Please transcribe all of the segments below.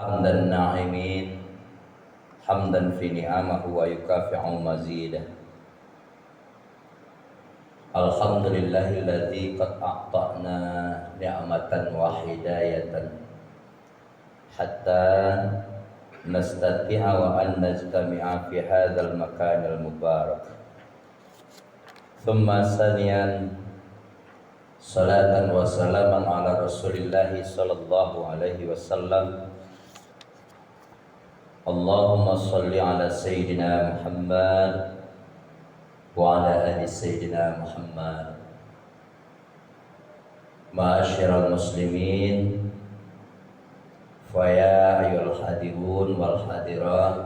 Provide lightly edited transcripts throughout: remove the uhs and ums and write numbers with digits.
حمد الناعمين حمدا في نعمه ويكافئ مزيده. الحمد لله الذي قد أعطانا نعمة وهداية حتى نستطيع وأن نجتمع في هذا المكان المبارك. ثم ثانيا صلاة وسلاما على رسول الله صلى الله عليه وسلم. اللهم صل على سيدنا محمد وعلى آل سيدنا محمد. معاشر المسلمين, فيا أيها الحاضرون والحاضرات,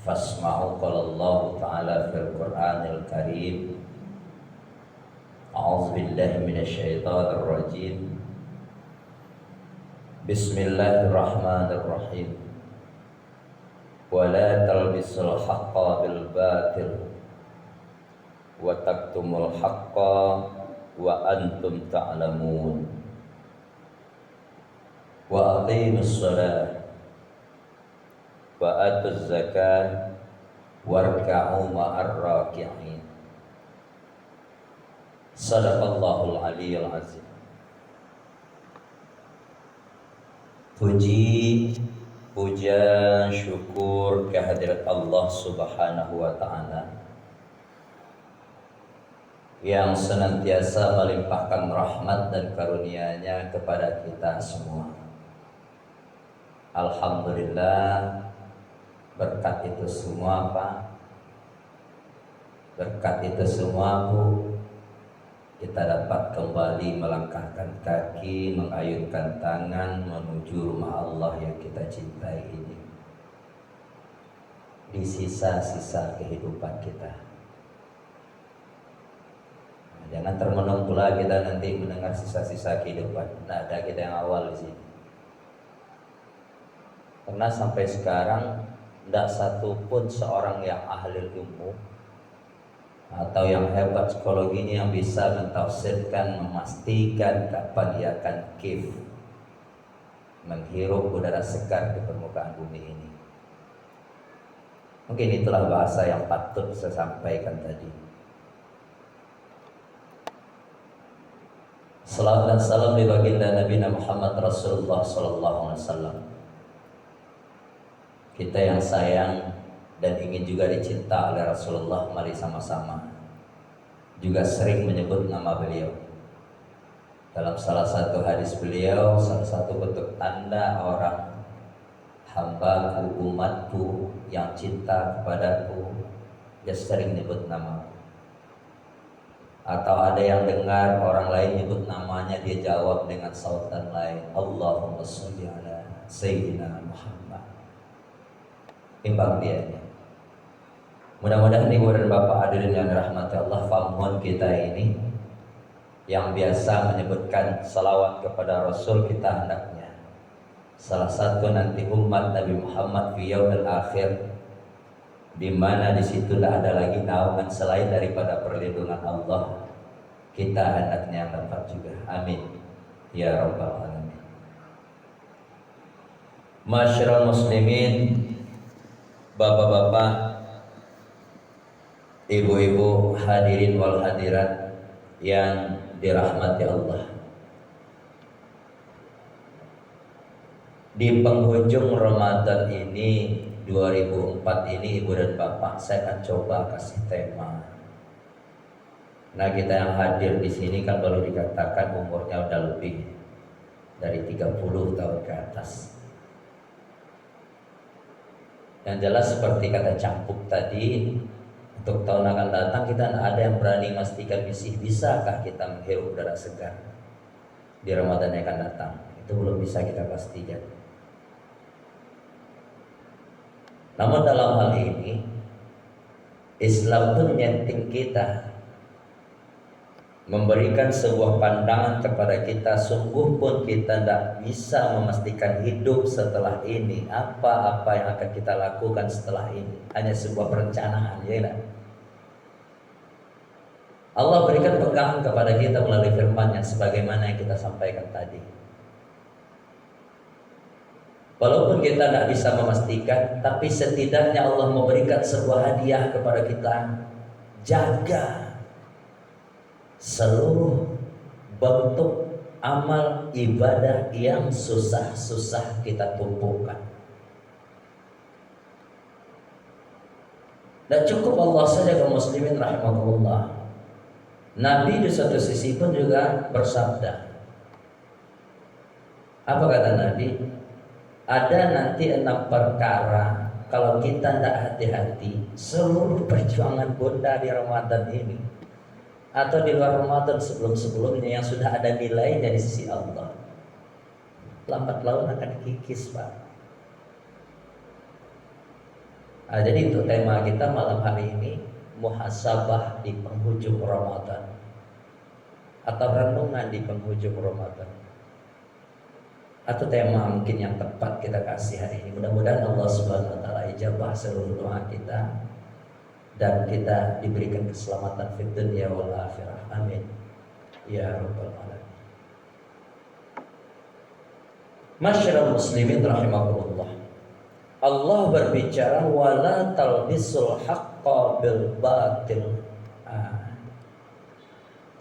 فاسمعوا قول الله تعالى في القرآن الكريم. أعوذ بالله من الشيطان الرجيم. بسم الله الرحمن الرحيم. ولا تلبسوا الحق بالباطل وتكتموا الحق وأنتم تعلمون. وأقيموا الصلاة وآتوا الزكاة واركعوا مع الراكعين. صدق الله العلي العظيم. Puja, syukur kehadirat Allah Subhanahu wa Ta'ala yang senantiasa melimpahkan rahmat dan karunia-Nya kepada kita semua. Alhamdulillah, berkat itu semua Pak, berkat itu semua Bu, kita dapat kembali melangkahkan kaki, mengayunkan tangan menuju rumah Allah yang kita cintai ini di sisa-sisa kehidupan kita. Jangan termenung pula kita nanti mendengar sisa-sisa kehidupan. Nah, ada kita yang awal di sini. Karena sampai sekarang tidak satupun seorang yang ahli ilmu atau yang hebat psikologinya yang bisa mentafsirkan, memastikan kapan dia akan menghirup udara segar di permukaan bumi ini. Mungkin itulah bahasa yang patut saya sampaikan tadi. Salawat dan salam di baginda Nabi Muhammad Rasulullah Sallallahu Alaihi Wasallam. Kita yang sayang dan ingin juga dicinta oleh Rasulullah, mari sama-sama juga sering menyebut nama beliau. Dalam salah satu hadis beliau, salah satu bentuk tanda orang hambaku, umatku yang cinta kepadaku, dia sering menyebut nama. Atau ada yang dengar orang lain nyebut namanya, dia jawab dengan sautan lain, Allahumma sholli ala Sayyidina Muhammad. Imbang dia. Mudah-mudahan ibu dan bapak hadirin yang dirahmati Allah, fahamun kita ini yang biasa menyebutkan salawat kepada Rasul, kita hendaknya salah satu nanti umat Nabi Muhammad fi yaumil akhir, di mana disitulah ada lagi naungan selain daripada perlindungan Allah, kita hendaknya dapat juga. Amin ya rabbal alamin. Masyarul muslimin, bapak-bapak, ibu-ibu, hadirin wal hadirat yang dirahmati Allah. Di penghujung Ramadan ini 2004 ini, ibu dan bapak, saya akan coba kasih tema. Nah, kita yang hadir di sini kan baru dikatakan umurnya udah lebih dari 30 tahun ke atas. Yang jelas seperti kata Campuk tadi, untuk tahun akan datang kita ada yang berani memastikan bisakah kita menghirup udara segar di Ramadan yang akan datang. Itu belum bisa kita pastikan. Namun dalam hal ini Islam pun menyenting kita, memberikan sebuah pandangan kepada kita. Sungguh pun kita tidak bisa memastikan hidup setelah ini, apa-apa yang akan kita lakukan setelah ini, hanya sebuah perencanaan, ya kan? Allah berikan pegangan kepada kita melalui firman-Nya sebagaimana yang kita sampaikan tadi. Walaupun kita tidak bisa memastikan, tapi setidaknya Allah memberikan sebuah hadiah kepada kita. Jaga seluruh bentuk amal ibadah yang susah-susah kita tumpukan. Dan cukup Allah saja kaum muslimin rahimahullah. Nabi di satu sisi pun juga bersabda. Apa kata Nabi? Ada nanti 6 perkara kalau kita tidak hati-hati, seluruh perjuangan bunda di Ramadan ini atau di luar Ramadan sebelum-sebelumnya yang sudah ada nilainya di sisi Allah, lambat laun akan dikikis, Pak. Nah, jadi untuk tema kita malam hari ini, muhasabah di penghujung Ramadan atau renungan di penghujung Ramadan, atau tema mungkin yang tepat kita kasih hari ini. Mudah-mudahan Allah Subhanahu wa taala ijabah seluruh doa kita dan kita diberikan keselamatan fid dunya wal akhirah. Amin ya rabbal alamin. Masyarul muslimin rahimakumullah. Allah berbicara wala talbisul haqqa bil batil.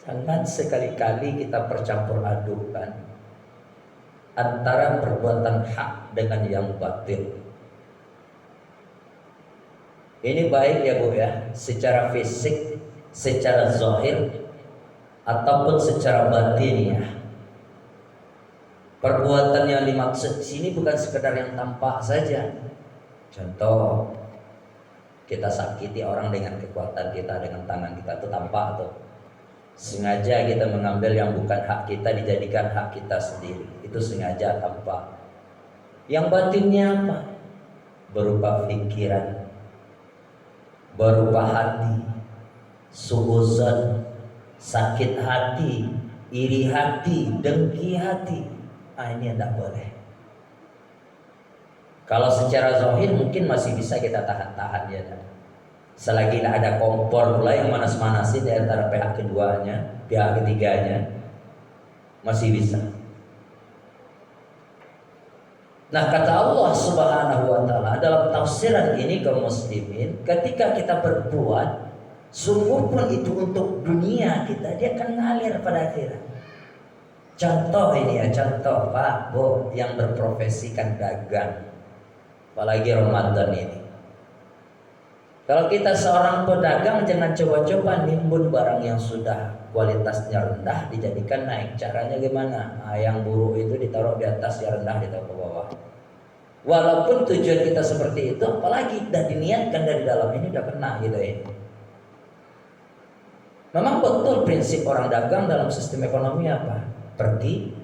Jangan sekali-kali kita percampur adukan antara perbuatan hak dengan yang batil. Ini baik ya Bu ya, secara fisik, secara zahir, ataupun secara batiniah. Perbuatan yang dimaksud di sini bukan sekedar yang tampak saja. Contoh, kita sakiti orang dengan kekuatan kita, dengan tangan kita, itu tampak tuh. Sengaja kita mengambil yang bukan hak kita dijadikan hak kita sendiri, itu sengaja tampak. Yang batinnya apa? Berupa pikiran, berupa hati, suuzon, sakit hati, iri hati, dengki hati. Ini tidak boleh. Kalau secara zahir mungkin masih bisa kita tahan-tahan ya. Selagi tidak ada kompor pula yang manas-manasin di antara pihak keduanya, pihak ketiganya, masih bisa. Nah, kata Allah Subhanahu wa taala dalam tafsiran ini kaum muslimin, ketika kita berbuat, sungguh pun itu untuk dunia kita, dia akan ngalir pada akhirat. Contoh ini ya, contoh Pak, Bu yang berprofesikan dagang, apalagi Ramadan ini. Kalau kita seorang pedagang, jangan coba-coba nimbun barang yang sudah kualitasnya rendah dijadikan naik. Caranya gimana? Yang buruk itu ditaruh di atas, yang rendah ditaruh ke bawah. Walaupun tujuan kita seperti itu, apalagi sudah diniatkan dari dalam, ini udah kena gitu ya. Memang betul prinsip orang dagang dalam sistem ekonomi apa? Pergi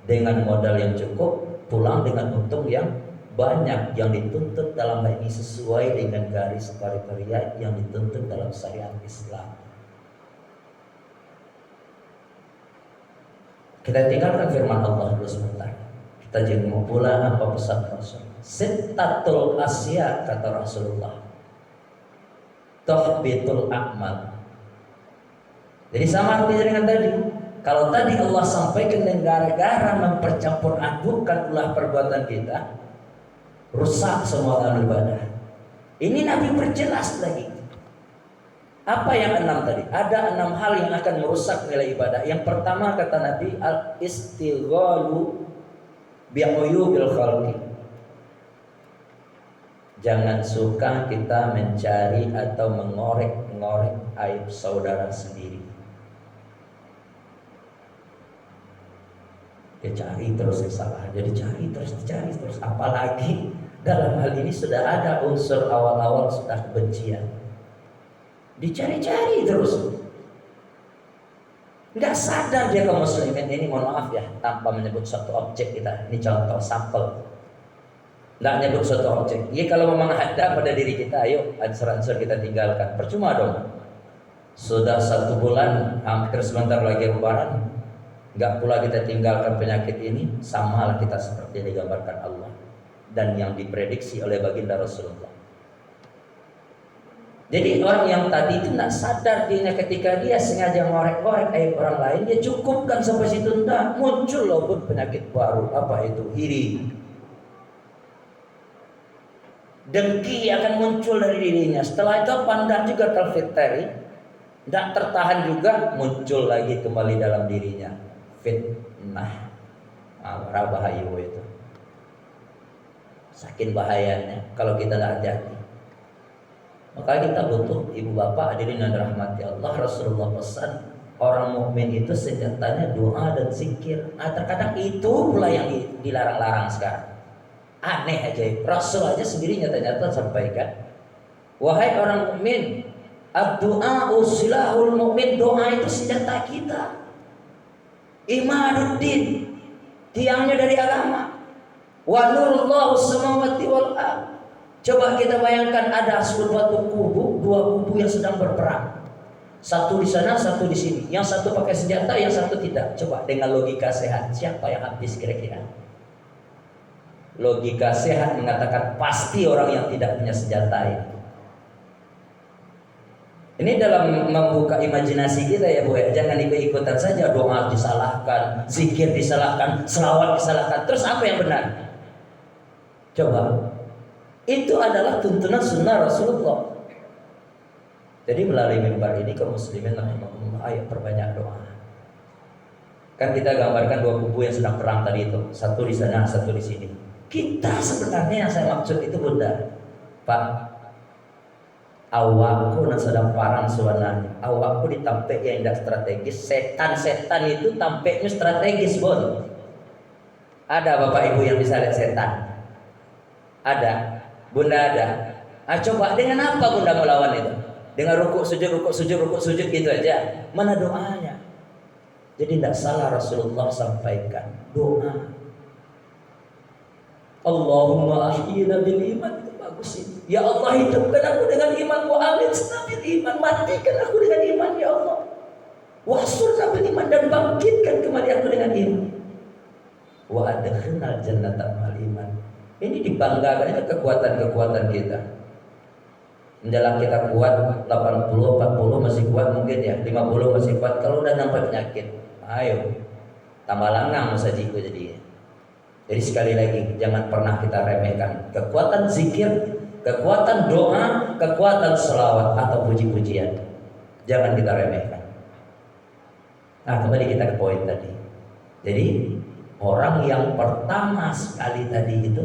dengan modal yang cukup, pulang dengan untung yang banyak, yang dituntut dalam hal ini sesuai dengan garis kriteria yang dituntut dalam syariat Islam. Kita tinggalkan firman Allah dulu sebentar. Kita jenguk pula apa pesan Rasul. Sittatul asya kata Rasulullah, tuhbitul a'mal. Jadi sama artinya dengan tadi. Kalau tadi Allah sampaikan dengan gara-gara mempercampur adukan ulah perbuatan kita, rusak semua amal ibadah. Ini Nabi perjelas lagi. Apa yang 6 tadi? Ada 6 hal yang akan merusak nilai ibadah. Yang pertama kata Nabi, al-istighalu bi'uyubil khalqi. Jangan suka kita mencari atau mengorek-ngorek aib saudara sendiri. Dia cari terus kesalahan, jadi cari terus. Apalagi dalam hal ini sudah ada unsur awal-awal sudah kebencian, dicari-cari terus. Nggak sadar dia kaum muslimin ini, mohon maaf ya, tanpa menyebut suatu objek kita. Ini contoh sampel. Nggak menyebut suatu objek. Ya kalau memang ada pada diri kita, ayo ansur-ansur kita tinggalkan. Percuma dong. Sudah 1 bulan, hampir sebentar lagi lebaran, nggak pula kita tinggalkan penyakit ini, samalah kita seperti yang digambarkan Allah dan yang diprediksi oleh baginda Rasulullah. Jadi orang yang tadi itu tidak sadar dirinya, ketika dia sengaja ngorek-ngorek aib orang lain, dia cukupkan sampai situ, enggak, muncul loh pun penyakit baru. Apa itu? Iri. Dengki akan muncul dari dirinya. Setelah itu pandah juga terfitri, tidak tertahan juga, muncul lagi kembali dalam dirinya fitnah. Bahaya itu. Saking bahayanya kalau kita tidak hati-hati. Maka kita butuh ibu bapak hadirin yang dirahmati Allah. Rasulullah pesan orang mukmin itu senjatanya doa dan zikir. Nah, terkadang itu pula yang dilarang-larang sekarang. Aneh aja, Rasul aja sendiri nyata-nyata sampaikan, wahai orang mukmin, ad-du'a usilahul mukmin, doa itu senjata kita. Imaduddin, tiangnya dari agama. Wa nurullahu samawati wal ardh. Coba kita bayangkan ada suatu kubu, dua kubu yang sedang berperang. Satu di sana, satu di sini. Yang satu pakai senjata, yang satu tidak. Coba dengan logika sehat, siapa yang habis kira-kira? Logika sehat mengatakan pasti orang yang tidak punya senjata ini. Ini dalam membuka imajinasi kita ya Bu ya. Jangan ikut-ikutan saja, doa disalahkan, zikir disalahkan, selawat disalahkan. Terus apa yang benar? Coba. Itu adalah tuntunan sunnah Rasulullah. Jadi melalui mimbar ini kaum muslimin rahimahumullah, ayo perbanyak doa. Kan kita gambarkan dua kubu yang sedang perang tadi itu, satu di sana, satu di sini. Kita sebenarnya yang saya maksud itu bunda, Pak, awakku yang sedang parang sebenarnya. Awakku ditampek yang tidak strategis. Setan-setan itu tampeknya strategis, Bon. Ada bapak ibu yang bisa lihat setan? Ada, bunda ada. Nah, coba dengan apa bunda melawan itu? Dengan rukuk sujud, rukuk sujud, rukuk sujud gitu aja. Mana doanya? Jadi tidak salah Rasulullah sampaikan doa. Allahumma ahyina bil iman, itu bagus ini. Ya Allah, hidupkan aku dengan iman, wa amitna bil iman, matikan aku dengan iman ya Allah. Wasurna bil iman, dan bangkitkan kembali aku dengan iman. Wa adkhilnal jannata mal iman. Ini dibanggakan, itu kekuatan-kekuatan kita. Menjelang kita kuat 80, 40 masih kuat mungkin ya, 50 masih kuat. Kalau udah nampak penyakit, ayo tambah langang sajiku jadinya. Jadi sekali lagi, jangan pernah kita remehkan kekuatan zikir, kekuatan doa, kekuatan selawat atau puji-pujian. Jangan kita remehkan. Nah, kembali kita ke poin tadi. Jadi orang yang pertama sekali tadi itu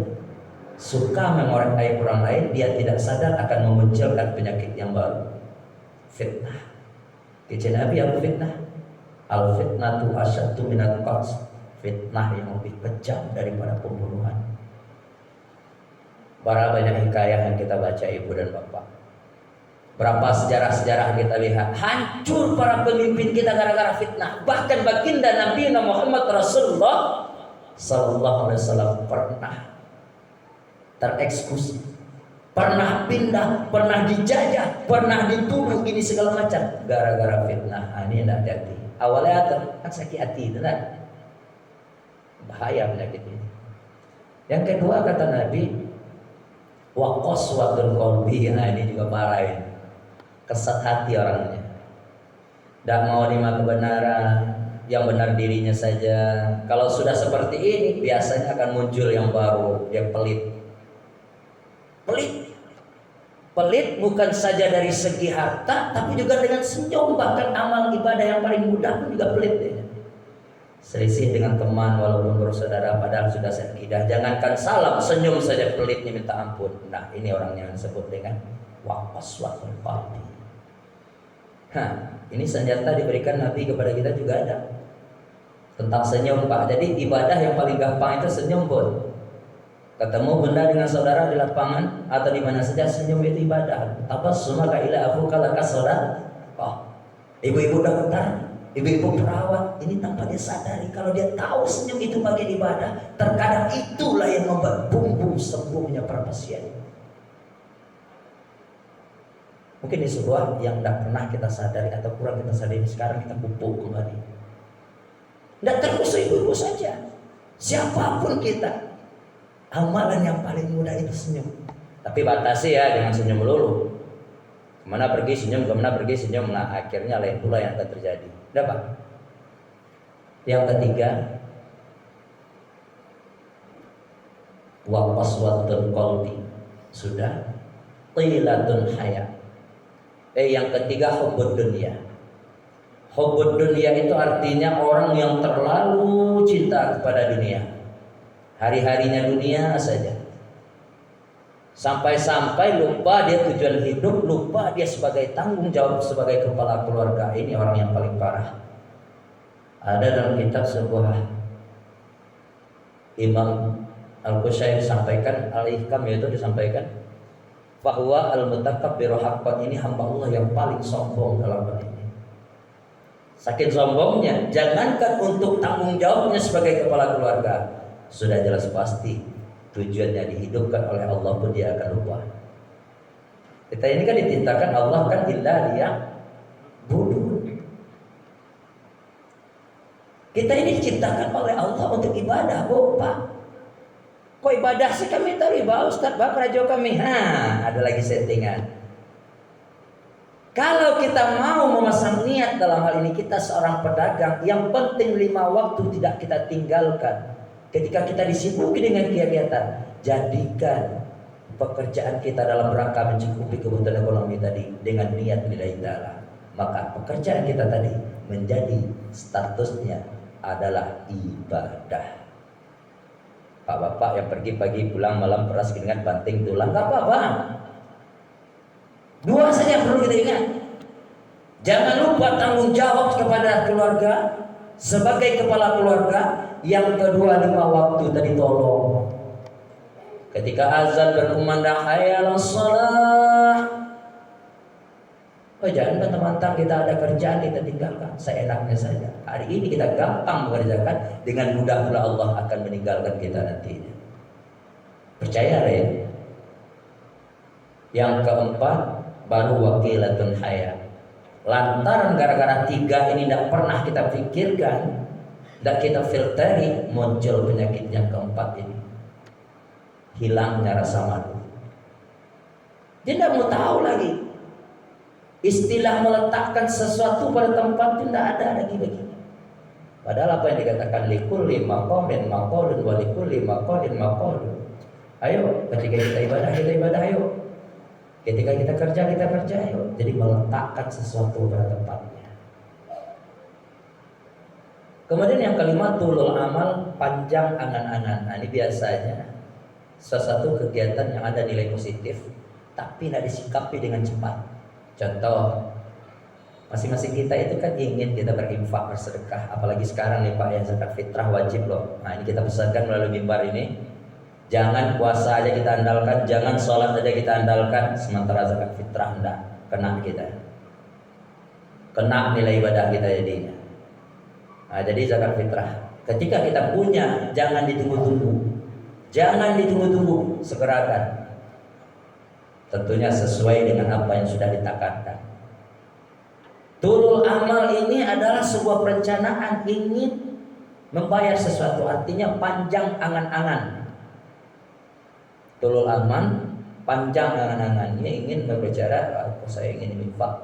suka mengorek aib orang lain, dia tidak sadar akan memunculkan penyakit yang baru. Fitnah. Kecil Nabi apa fitnah? Al fitnatu asyaddu minal qatl. Fitnah yang lebih kejam daripada pembunuhan. Berapa banyak hikayah yang kita baca ibu dan bapak. Berapa sejarah-sejarah kita lihat, hancur para pemimpin kita gara-gara fitnah. Bahkan baginda Nabi Muhammad Rasulullah Sallallahu Alaihi Wasallam pernah tereksekusi, pernah pindah, pernah dijajah, pernah dituduh ini segala macam gara-gara fitnah. Ini tidak hati-hati. Awalnya kan sakit hati itu kan. Bahaya penyakit ini. Yang kedua kata Nabi, wa qaswatul qalbi. Nah, ini juga parah ini. Kesat hati orangnya. Tidak mau terima kebenaran, yang benar dirinya saja. Kalau sudah seperti ini, biasanya akan muncul yang baru, yang pelit. Pelit bukan saja dari segi harta, tapi juga dengan senyum. Bahkan amal ibadah yang paling mudah pun juga pelit ya. Selisih dengan teman walaupun bersaudara padahal sudah sekidah. Jangankan salam, senyum saja pelitnya minta ampun. Nah, ini orangnya yang disebut dengan waqaswatul qalbi. Ini senjata diberikan Nabi kepada kita juga ada. Tentang senyum, Pak. Jadi ibadah yang paling gampang itu senyum, pun. Ketemu benda dengan saudara di lapangan atau di mana saja, senyum itu ibadah. Tabassumaka ila akhuka laka shadaqah. Ibu-ibu dokter, ibu-ibu perawat, ini tanpa dia sadari kalau dia tahu senyum itu bagian ibadah, terkadang itulah yang membuat bumbu sembuhnya para pasien. Mungkin ini sebuah yang tidak pernah kita sadari atau kurang kita sadari, sekarang kita pupuk kembali. Tidak terus ibu-ibu saja, siapapun kita, amalan yang paling mudah itu senyum. Tapi batasi ya, jangan senyum melulu. Kemana pergi senyum, kemana pergi senyum. Nah, akhirnya lain pula yang akan terjadi. Udah Pak. Yang ketiga, wa qaswatul qalbi. Sudah. Qilatun haya. Yang ketiga hubbud dunia. Hubbud dunia itu artinya orang yang terlalu cinta kepada dunia. Hari-harinya dunia saja. Sampai-sampai lupa dia tujuan hidup, lupa dia sebagai tanggung jawab sebagai kepala keluarga. Ini orang yang paling parah. Ada dalam kitab sebuah Imam Al-Qushairi sampaikan, Al-Ihkam yaitu disampaikan bahwa al-mutakabbiru haqqan ini hamba Allah yang paling sombong dalam hal ini. Saking sombongnya, jangankan untuk tanggung jawabnya sebagai kepala keluarga, sudah jelas pasti tujuannya dihidupkan oleh Allah pun dia akan lupa. Kita ini kan ditintakan Allah kan illa liya'budun. Kita ini diciptakan oleh Allah untuk ibadah, Pak. Kok ibadah sih kami tahu ibadah Ustaz, Bapak Rajo kami. Ada lagi settingan. Kalau kita mau memasang niat dalam hal ini, kita seorang pedagang, yang penting 5 waktu tidak kita tinggalkan. Ketika kita disibuki dengan kegiatan, jadikan pekerjaan kita dalam rangka mencukupi kebutuhan ekonomi tadi dengan niat lillahi ta'ala. Maka pekerjaan kita tadi menjadi statusnya adalah ibadah. Pak bapak yang pergi pagi pulang malam peras dengan banting tulang, gak apa-apa. 2 saja perlu kita ingat. Jangan lupa tanggung jawab kepada keluarga sebagai kepala keluarga. Yang kedua 5 waktu tadi tolong. Ketika azan berkumandang hayya 'alas shalah. Jangan mentang-mentang kita ada kerjaan kita tinggalkan seenaknya saja. Hari ini kita gampang mengerjakan, dengan mudah pula Allah akan meninggalkan kita nantinya. Percaya ya. Yang keempat baru wakilatun haya. Lantaran gara-gara 3 ini tidak pernah kita pikirkan, tidak kita filteri, muncul penyakit yang keempat ini. Hilangnya rasa malu. Dia tidak mau tahu lagi. Istilah meletakkan sesuatu pada tempat itu tidak ada lagi begini. Padahal apa yang dikatakan likulli maqamin maqalun wa likulli maqalin maqalun. Ayo, ketika kita ibadah ayo. Ketika kita kerja ayo. Jadi meletakkan sesuatu pada tempatnya. Kemudian yang kelima, tulul amal, panjang angan-angan. Nah, ini biasanya sesuatu kegiatan yang ada nilai positif tapi tidak disikapi dengan cepat. Contoh, masing-masing kita itu kan ingin kita berinfak, bersedekah. Apalagi sekarang nih Pak, ya zakat fitrah wajib loh. Nah, ini kita pesankan melalui mimbar ini. Jangan puasa aja kita andalkan, jangan sholat aja kita andalkan, sementara zakat fitrah enggak kena kita. Kena nilai ibadah kita jadinya. Nah, jadi zakat fitrah ketika kita punya, jangan ditunggu-tunggu. Jangan ditunggu-tunggu, segerakan. Tentunya sesuai dengan apa yang sudah ditakatkan. Tulul amal ini adalah sebuah perencanaan ingin membayar sesuatu, artinya panjang angan-angan. Tulul amal, panjang angan-angannya ingin berbicara, saya ingin infak,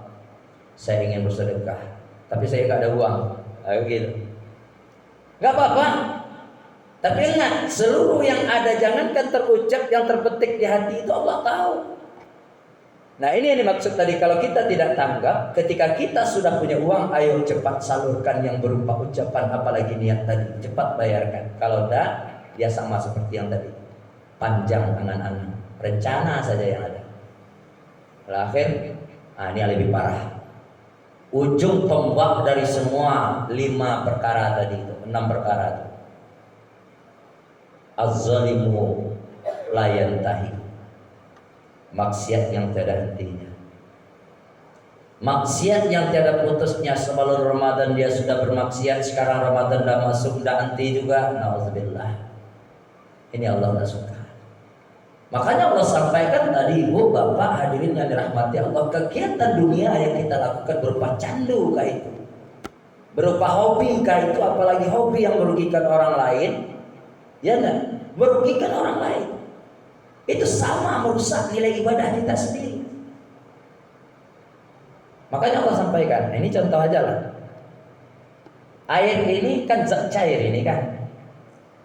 saya ingin bersedekah, tapi saya nggak ada uang. Ayo gitu. Nggak apa-apa. Tapi ingat, seluruh yang ada jangankan terucap, yang terpetik di hati itu Allah tahu. Nah, ini yang dimaksud tadi, kalau kita tidak tanggap, ketika kita sudah punya uang, ayo cepat salurkan yang berupa ucapan, apalagi niat tadi, cepat bayarkan. Kalau tidak, dia sama seperti yang tadi, panjang angan-angan, rencana saja yang ada. Akhir, ini yang lebih parah. Ujung tombak dari semua 5 perkara tadi itu, 6 perkara itu. Az-zalimu la yantahi. Maksiat yang tiada hentinya. Maksiat yang tiada putusnya. Sebelum Ramadan dia sudah bermaksiat, sekarang Ramadan dah masuk, dah henti juga. Nauzubillah. Ini Allah tak suka. Makanya Allah sampaikan tadi, ibu, bapak, hadirin yang dirahmati Allah, kegiatan dunia yang kita lakukan berupa candu kah itu, berupa hobi kah itu, apalagi hobi yang merugikan orang lain, ya enggak? Merugikan orang lain. Itu sama merusak nilai ibadah kita sendiri. Makanya Allah sampaikan, ini contoh aja lah. Air ini kan zat cair ini kan.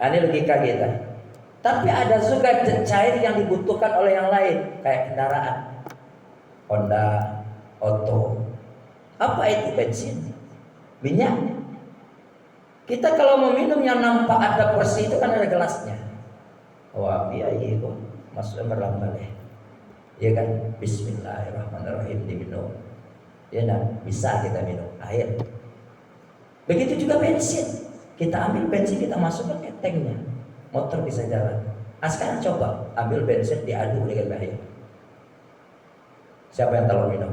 Ini logika kita. Tapi ada juga cair yang dibutuhkan oleh yang lain, kayak kendaraan Honda, Otto. Apa itu? Bensin, minyak. Kita kalau mau minum yang nampak ada persi itu kan ada gelasnya. Wah, iya kok masuk merambah deh. Ya kan, Bismillahirrahmanirrahim diminum. Ya nah, bisa kita minum air. Begitu juga bensin. Kita ambil bensin, kita masukkan ke tanknya, motor bisa jalan. Nah, sekarang coba ambil bensin diaduk dengan air. Siapa yang tahu minum?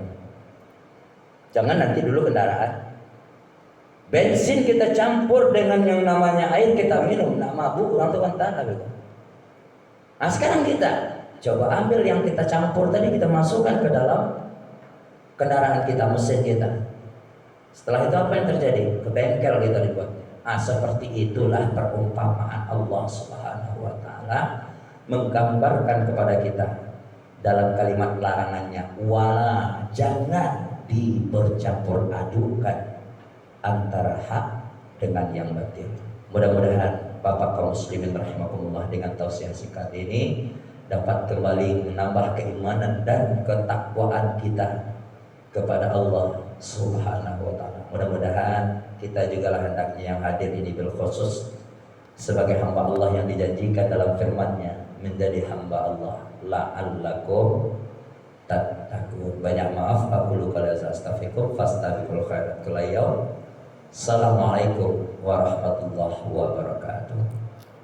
Jangan nanti dulu kendaraan. Bensin kita campur dengan yang namanya air, kita minum, nak mabuk orang tuh kan tanah gitu. Nah sekarang kita coba ambil yang kita campur tadi, kita masukkan ke dalam kendaraan kita, mesin kita. Setelah itu apa yang terjadi? Ke bengkel kita dibuat. Ah seperti itulah perumpamaan Allah Subhanahu wa taala menggambarkan kepada kita dalam kalimat larangannya, wala, jangan dibercampur adukan antara hak dengan yang batil. Mudah-mudahan Bapak kaum muslimin rahimakumullah dengan tausiah singkat ini dapat kembali menambah keimanan dan ketakwaan kita kepada Allah Subhanahu wa taala. Mudah-mudahan kita juga lah hendaknya yang hadir ini bil khusus sebagai hamba Allah yang dijanjikan dalam firman-Nya menjadi hamba Allah, la'allakum tattaqun. Banyak maaf, aku lupa dan astaghfirukum fastaghfirul khairat kulayyaum. Assalamualaikum warahmatullahi wabarakatuh.